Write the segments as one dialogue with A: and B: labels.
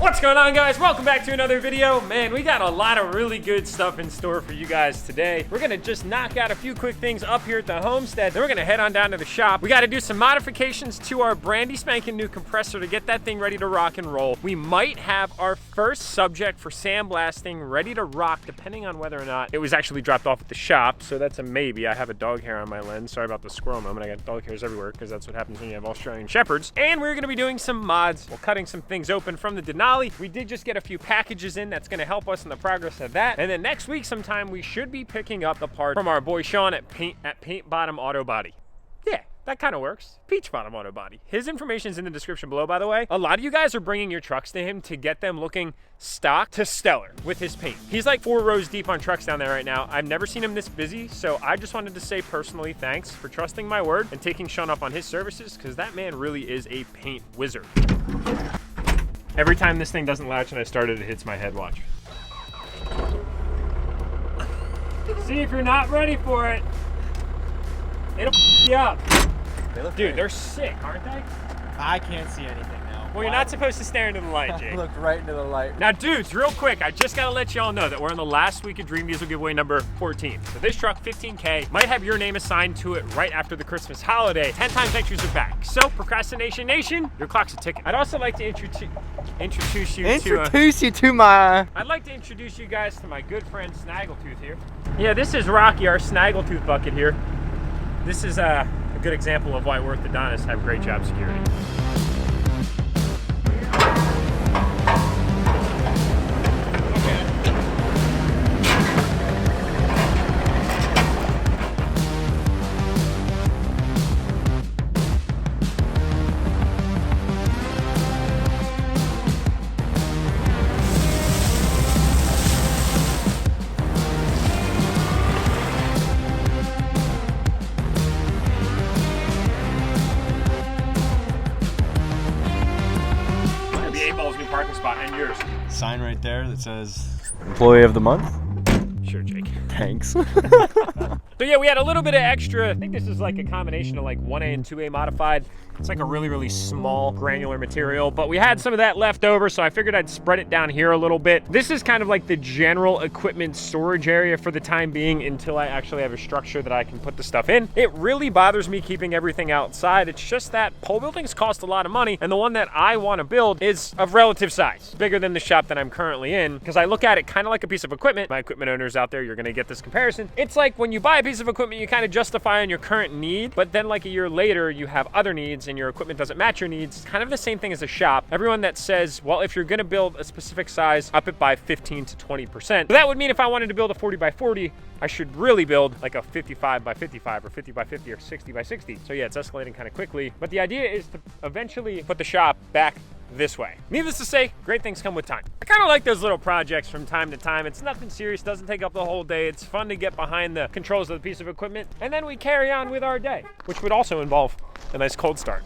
A: What's going on, guys? Welcome back to another video. Man, we got a lot of really good stuff in store for you guys today. We're gonna just knock out a few quick things up here at the homestead. Then we're gonna head on down to the shop. We gotta do some modifications to our brandy spanking new compressor to get that thing ready to rock and roll. We might have our first subject for sandblasting ready to rock, depending on whether or not it was actually dropped off at the shop. So that's a maybe. I have a dog hair on my lens. Sorry about the squirrel moment. I got dog hairs everywhere because that's what happens when you have Australian Shepherds. And we're gonna be doing some mods. We're cutting some things open from the Denali. We did just get a few packages in that's going to help us in the progress of that. And then next week sometime we should be picking up the part from our boy Sean at Paint Bottom Auto Body. Yeah, that kind of works. Peach Bottom Auto Body. His information is in the description below, by the way. A lot of you guys are bringing your trucks to him to get them looking stock to stellar with his paint. He's like 4 rows deep on trucks down there right now. I've never seen him this busy, so I just wanted to say personally thanks for trusting my word and taking Sean up on his services, because that man really is a paint wizard. Every time this thing doesn't latch and I start it, it hits my head. Watch. See, if you're not ready for it, it'll f you up. Dude, they're sick, aren't they?
B: I can't see anything now.
A: Well, you're not supposed to stare into the light, Jake.
B: I looked right into the light.
A: Now, dudes, real quick, I just gotta let y'all know that we're in the last week of Dream Diesel giveaway number 14. So this truck, 15K, might have your name assigned to it right after the Christmas holiday. 10 times entries are back. So, Procrastination Nation, your clock's a ticking. I'd also like to introduce I'd like to introduce you guys to my good friend Snaggletooth here. Yeah, this is Rocky, our Snaggletooth bucket here. This is a good example of why orthodontists have great job security. Parking spot and yours.
B: Sign right there that says Employee of the Month.
A: Sure, Jake.
B: Thanks.
A: So yeah, we had a little bit of extra. I think this is like a combination of like 1A and 2A modified. It's like a really, really small granular material, but we had some of that left over, so I figured I'd spread it down here a little bit. This is kind of like the general equipment storage area for the time being until I actually have a structure that I can put the stuff in. It really bothers me keeping everything outside. It's just that pole buildings cost a lot of money, and the one that I want to build is of relative size, bigger than the shop that I'm currently in, because I look at it kind of like a piece of equipment. My equipment owners out there, you're gonna get this comparison. It's like when you buy a piece of equipment, you kind of justify on your current need, but then like a year later, you have other needs and your equipment doesn't match your needs. Kind of the same thing as a shop. Everyone that says, well, if you're gonna build a specific size, up it by 15 to 20%. So that would mean if I wanted to build a 40 by 40, I should really build like a 55 by 55 or 50 by 50 or 60 by 60. So yeah, it's escalating kind of quickly. But the idea is to eventually put the shop back this way. Needless to say, great things come with time. I kind of like those little projects from time to time. It's nothing serious, doesn't take up the whole day. It's fun to get behind the controls of the piece of equipment, and then we carry on with our day, which would also involve a nice cold start.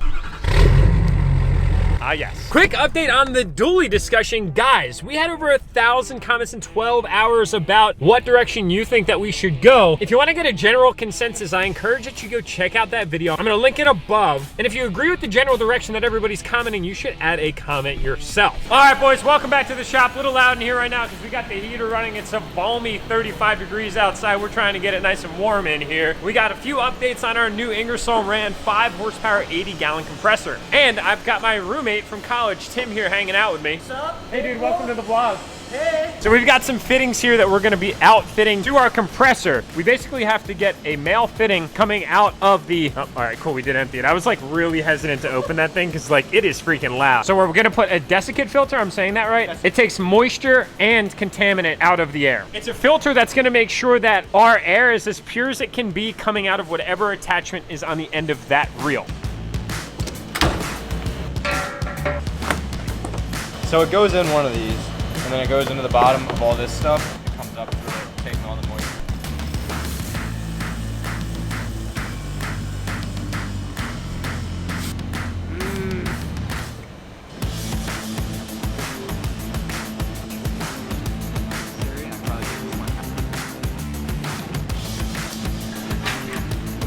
A: Ah, yes. Quick update on the dually discussion. Guys, we had over 1,000 comments in 12 hours about what direction you think that we should go. If you want to get a general consensus, I encourage that you go check out that video. I'm going to link it above. And if you agree with the general direction that everybody's commenting, you should add a comment yourself. All right, boys, welcome back to the shop. A little loud in here right now because we got the heater running. It's a balmy 35 degrees outside. We're trying to get it nice and warm in here. We got a few updates on our new Ingersoll Rand 5 horsepower 80-gallon compressor. And I've got my roommate from college, Tim, here hanging out with me.
C: What's up?
A: Hey dude, welcome to the vlog.
C: Hey.
A: So we've got some fittings here that we're gonna be outfitting to our compressor. We basically have to get a male fitting coming out of the, oh, all right, cool, we did empty it. I was like really hesitant to open that thing because like it is freaking loud. So we're gonna put a desiccant filter, I'm saying that right? It takes moisture and contaminant out of the air. It's a filter that's gonna make sure that our air is as pure as it can be coming out of whatever attachment is on the end of that reel.
B: So it goes in one of these, and then it goes into the bottom of all this stuff. It comes up through it, taking all the moisture.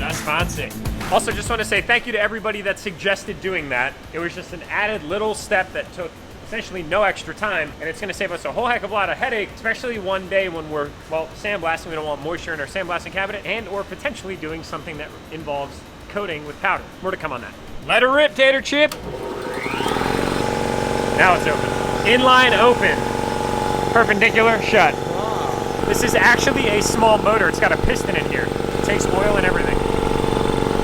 A: That's fancy. Also, just want to say thank you to everybody that suggested doing that. It was just an added little step that took essentially no extra time, and it's gonna save us a whole heck of a lot of headache, especially one day when we're, well, sandblasting. We don't want moisture in our sandblasting cabinet, and or potentially doing something that involves coating with powder. More to come on that. Let her rip, Tater Chip. Now it's open. Inline open. Perpendicular shut. Wow. This is actually a small motor. It's got a piston in here. It takes oil and everything.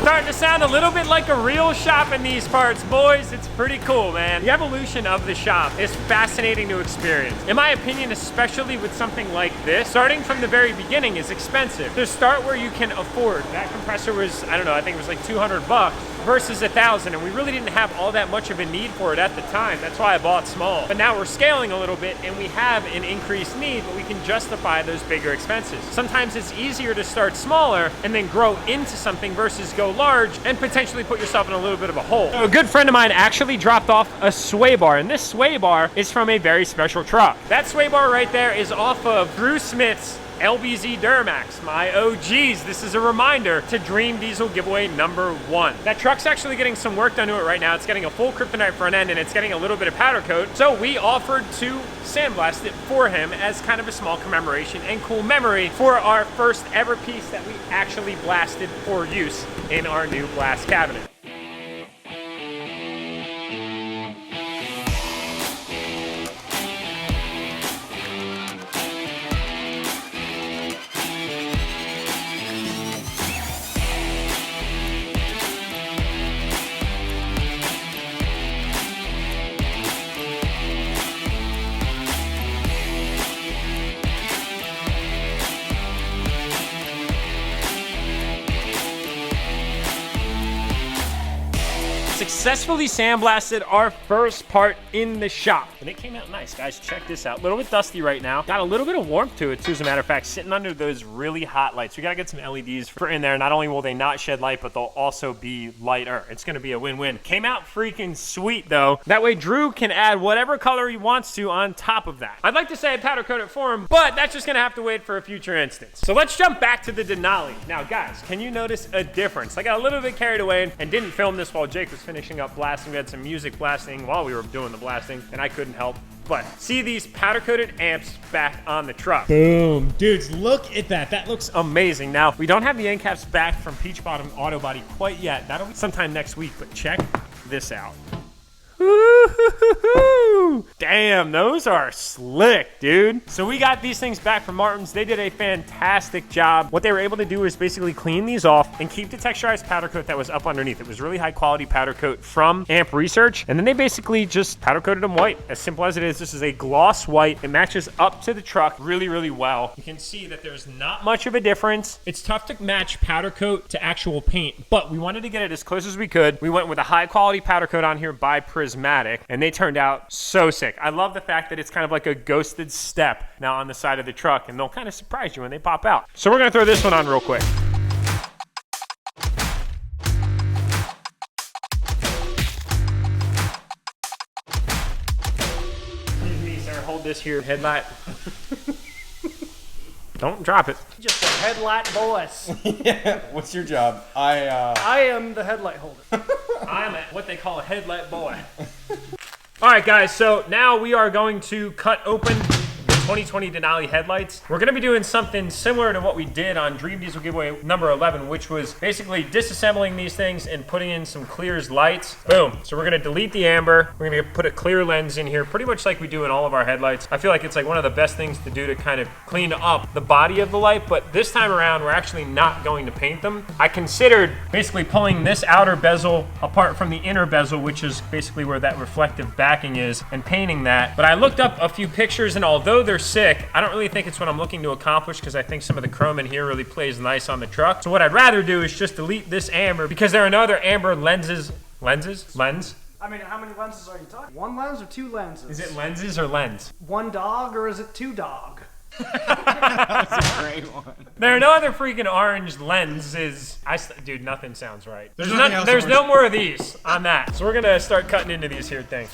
A: Starting to sound a little bit like a real shop in these parts, boys. It's pretty cool, man. The evolution of the shop is fascinating to experience. In my opinion, especially with something like this, starting from the very beginning is expensive. To start where you can afford. That compressor was, I don't know, I think it was like 200 bucks versus 1,000, and we really didn't have all that much of a need for it at the time. That's why I bought small. But now we're scaling a little bit, and we have an increased need, but we can justify those bigger expenses. Sometimes it's easier to start smaller and then grow into something versus go large and potentially put yourself in a little bit of a hole. So a good friend of mine actually dropped off a sway bar, and this sway bar is from a very special truck. That sway bar right there is off of Drew Smith's LBZ DURTYMAX, my OGs. This is a reminder to Dream Diesel giveaway #1. That truck's actually getting some work done to it right now. It's getting a full kryptonite front end, and it's getting a little bit of powder coat. So we offered to sandblast it for him as kind of a small commemoration and cool memory for our first ever piece that we actually blasted for use in our new blast cabinet. Successfully sandblasted our first part in the shop, and it came out nice, guys. Check this out. A little bit dusty right now. Got a little bit of warmth to it too, as a matter of fact, sitting under those really hot lights. We gotta get some LEDs for in there. Not only will they not shed light, but they'll also be lighter. It's gonna be a win-win. Came out freaking sweet though. That way Drew can add whatever color he wants to on top of that. I'd like to say I powder coat it for him, but that's just gonna have to wait for a future instance. So let's jump back to the Denali. Now guys, can you notice a difference? I got a little bit carried away and didn't film this while Jake was finishing up blasting. We had some music blasting while we were doing the blasting, and I couldn't help but see these powder coated amps back on the truck. Boom. Dudes, look at that. That looks amazing. Now, we don't have the end caps back from Peach Bottom Auto Body quite yet. That'll be sometime next week, but check this out. Damn, those are slick, dude. So we got these things back from Martin's. They did a fantastic job. What they were able to do is basically clean these off and keep the texturized powder coat that was up underneath. It was really high quality powder coat from Amp Research. And then they basically just powder coated them white. As simple as it is, this is a gloss white. It matches up to the truck really, really well. You can see that there's not much of a difference. It's tough to match powder coat to actual paint, but we wanted to get it as close as we could. We went with a high quality powder coat on here by Prismatic, and they turned out so sick. I love the fact that it's kind of like a ghosted step now on the side of the truck, and they'll kind of surprise you when they pop out. So we're gonna throw this one on real quick. Excuse me, sir, hold this here headlight. Don't drop it.
C: Just a headlight boys.
B: Yeah, what's your job?
C: I am the headlight holder.
A: I'm what they call a headlight boy. All right, guys, so now we are going to cut open the 2020 Denali headlights. We're gonna be doing something similar to what we did on Dream Diesel giveaway number 11, which was basically disassembling these things and putting in some clears lights. Boom. So we're gonna delete the amber. We're gonna put a clear lens in here, pretty much like we do in all of our headlights. I feel like it's like one of the best things to do to kind of clean up the body of the light, but this time around, we're actually not going to paint them. I considered basically pulling this outer bezel apart from the inner bezel, which is basically where that reflective backing is, and painting that. But I looked up a few pictures, and although they're sick, I don't really think it's what I'm looking to accomplish, because I think some of the chrome in here really plays nice on the truck. So what I'd rather do is just delete this amber, because there are no other amber lenses. Lens?
C: I mean, how many lenses are you talking? One lens or two lenses?
A: Is it lenses or lens?
C: One dog or is it two dog?
B: That's a great one.
A: There are no other freaking orange lenses. Dude, nothing sounds right.
B: There's
A: There's no more of these on that. So we're gonna start cutting into these here things.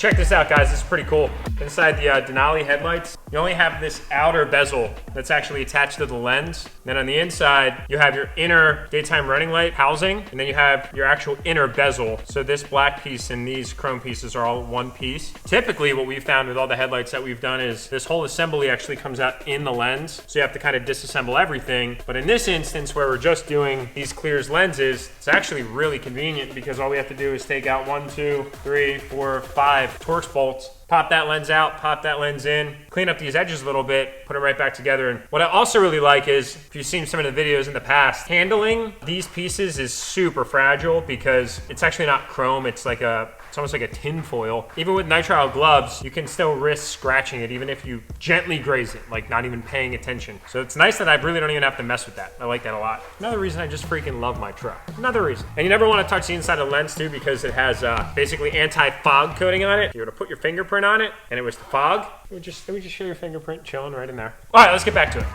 A: check this out, guys. This is pretty cool. Inside the Denali headlights, you only have this outer bezel that's actually attached to the lens. Then on the inside, you have your inner daytime running light housing, and then you have your actual inner bezel. So this black piece and these chrome pieces are all one piece. Typically, what we've found with all the headlights that we've done is this whole assembly actually comes out in the lens. So you have to kind of disassemble everything. But in this instance, where we're just doing these clears lenses, it's actually really convenient because all we have to do is take out 1, 2, 3, 4, 5 Torx bolts, pop that lens out, pop that lens in, clean up these edges a little bit, put it right back together. And what I also really like is, if you've seen some of the videos in the past, handling these pieces is super fragile because it's actually not chrome, it's almost like a tin foil. Even with nitrile gloves, you can still risk scratching it even if you gently graze it, like not even paying attention. So it's nice that I really don't even have to mess with that. I like that a lot. Another reason I just freaking love my truck. Another reason. And you never want to touch the inside of the lens too because it has basically anti-fog coating on it. If you were to put your fingerprint on it and it was the fog, let me just show your fingerprint chilling right in there. All right, let's get back to it.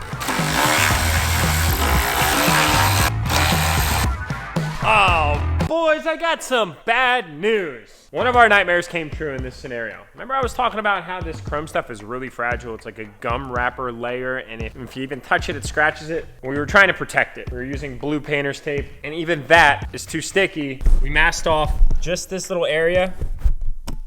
A: Oh, boys, I got some bad news. One of our nightmares came true in this scenario. Remember I was talking about how this chrome stuff is really fragile. It's like a gum wrapper layer, and if you even touch it, it scratches it. We were trying to protect it. We were using blue painter's tape, and even that is too sticky. We masked off just this little area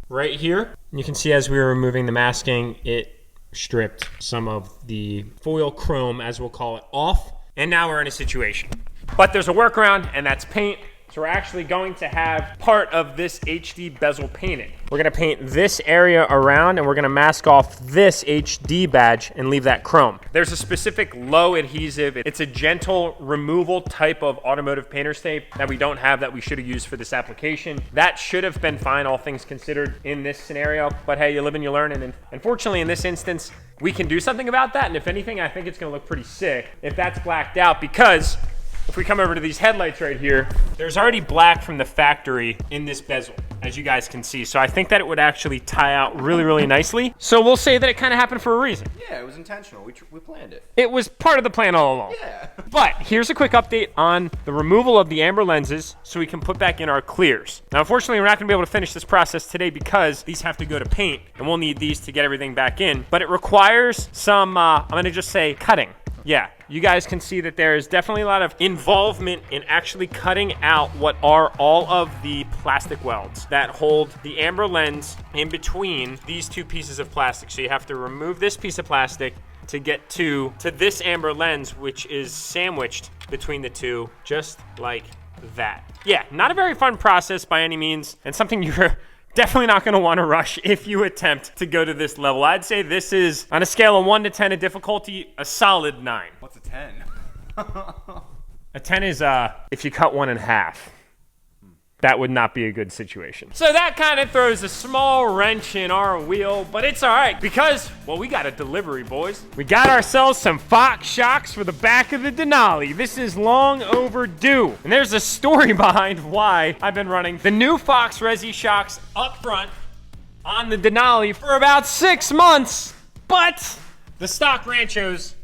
A: right here. You can see as we were removing the masking, it stripped some of the foil chrome, as we'll call it, off. And now we're in a situation. But there's a workaround, and that's paint. So we're actually going to have part of this HD bezel painted. We're gonna paint this area around, and we're gonna mask off this HD badge and leave that chrome. There's a specific low adhesive. It's a gentle removal type of automotive painter's tape that we don't have that we should have used for this application. That should have been fine, all things considered, in this scenario. But hey, you live and you learn, and unfortunately in this instance, we can do something about that. And if anything, I think it's gonna look pretty sick if that's blacked out, because if we come over to these headlights right here, there's already black from the factory in this bezel, as you guys can see. So I think that it would actually tie out really, really nicely. So we'll say that it kind of happened for a reason.
B: Yeah, it was intentional. We planned it.
A: It was part of the plan all along.
B: Yeah.
A: But here's a quick update on the removal of the amber lenses so we can put back in our clears. Now, unfortunately, we're not gonna be able to finish this process today because these have to go to paint, and we'll need these to get everything back in. But it requires some, I'm gonna just say cutting. Yeah, you guys can see that there is definitely a lot of involvement in actually cutting out what are all of the plastic welds that hold the amber lens in between these two pieces of plastic. So you have to remove this piece of plastic to get to this amber lens, which is sandwiched between the two, just like that. Yeah, not a very fun process by any means, and something you're definitely not going to want to rush if you attempt to go to this level. I'd say this is, on a scale of 1 to 10 of difficulty, a solid 9.
B: What's a 10?
A: A 10 is if you cut one in half. That would not be a good situation. So that kind of throws a small wrench in our wheel, but it's all right because, well, we got a delivery, boys. We got ourselves some Fox shocks for the back of the Denali. This is long overdue. And there's a story behind why I've been running the new Fox Resi shocks up front on the Denali for about 6 months, but the stock Ranchos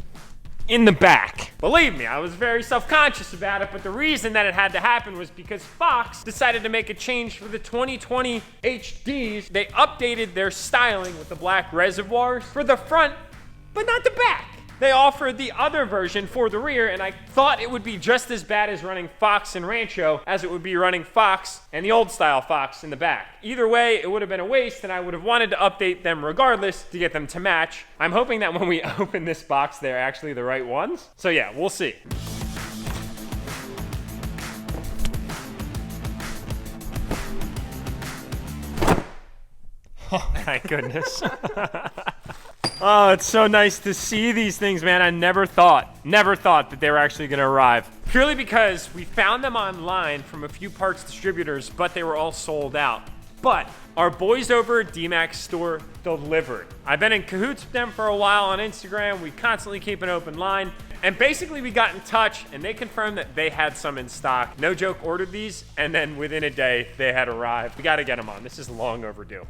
A: in the back. Believe me, I was very self-conscious about it, but the reason that it had to happen was because Fox decided to make a change for the 2020 HDs. They updated their styling with the black reservoirs for the front, but not the back. They offered the other version for the rear, and I thought it would be just as bad as running Fox and Rancho as it would be running Fox and the old style Fox in the back. Either way, it would have been a waste, and I would have wanted to update them regardless to get them to match. I'm hoping that when we open this box, they're actually the right ones. So yeah, we'll see. Oh, thank goodness. Oh, it's so nice to see these things, man. I never thought that they were actually gonna arrive. Purely because we found them online from a few parts distributors, but they were all sold out. But our boys over at DURTYMAX store delivered. I've been in cahoots with them for a while on Instagram. We constantly keep an open line. And basically we got in touch and they confirmed that they had some in stock. No joke, ordered these, and then within a day they had arrived. We gotta get them on. This is long overdue.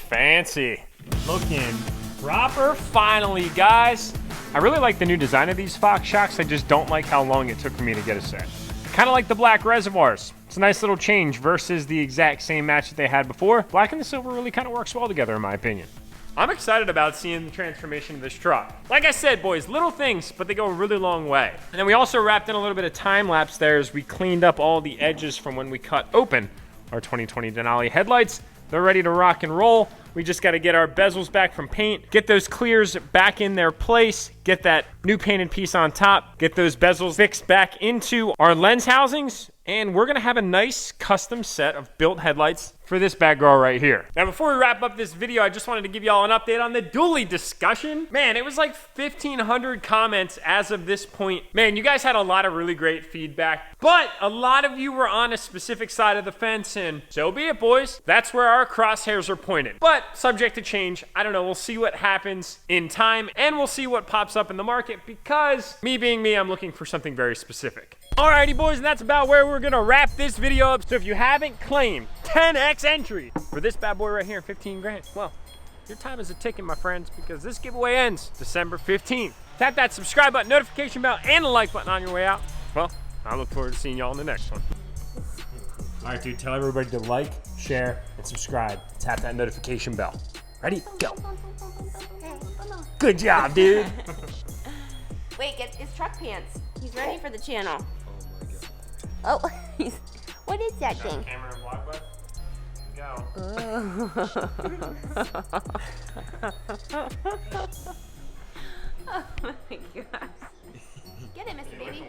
A: fancy. Looking proper finally, guys. I really like the new design of these Fox shocks. I just don't like how long it took for me to get a set. Kind of like the black reservoirs. It's a nice little change versus the exact same match that they had before. Black and the silver really kind of works well together in my opinion. I'm excited about seeing the transformation of this truck. Like I said, boys, little things, but they go a really long way. And then we also wrapped in a little bit of time lapse there as we cleaned up all the edges from when we cut open our 2020 Denali headlights. They're ready to rock and roll. We just got to get our bezels back from paint, get those clears back in their place, get that new painted piece on top, get those bezels fixed back into our lens housings, and we're gonna have a nice custom set of built headlights for this bad girl right here. Now, before we wrap up this video, I just wanted to give y'all an update on the dually discussion. Man, it was like 1,500 comments as of this point. Man, you guys had a lot of really great feedback, but a lot of you were on a specific side of the fence, and so be it, boys. That's where our crosshairs are pointed. But subject to change. I don't know. We'll see what happens in time, and we'll see what pops up in the market, because me being me, I'm looking for something very specific. Alrighty, boys, and that's about where we're gonna wrap this video up. So if you haven't claimed 10x entry for this bad boy right here, 15 grand, well, your time is a ticking, my friends, because this giveaway ends December 15th. Tap that subscribe button, notification bell, and the like button on your way out. Well, I look forward to seeing y'all in the next one. All right, dude, tell everybody to like, share, and subscribe. Tap that notification bell. Ready? Go. Good job, dude.
D: Wait, get his truck pants. He's ready for the channel. Oh, he's, what is that thing?
A: Camera and vlog button. Go.
D: Oh my gosh. Get it, Mr. Baby.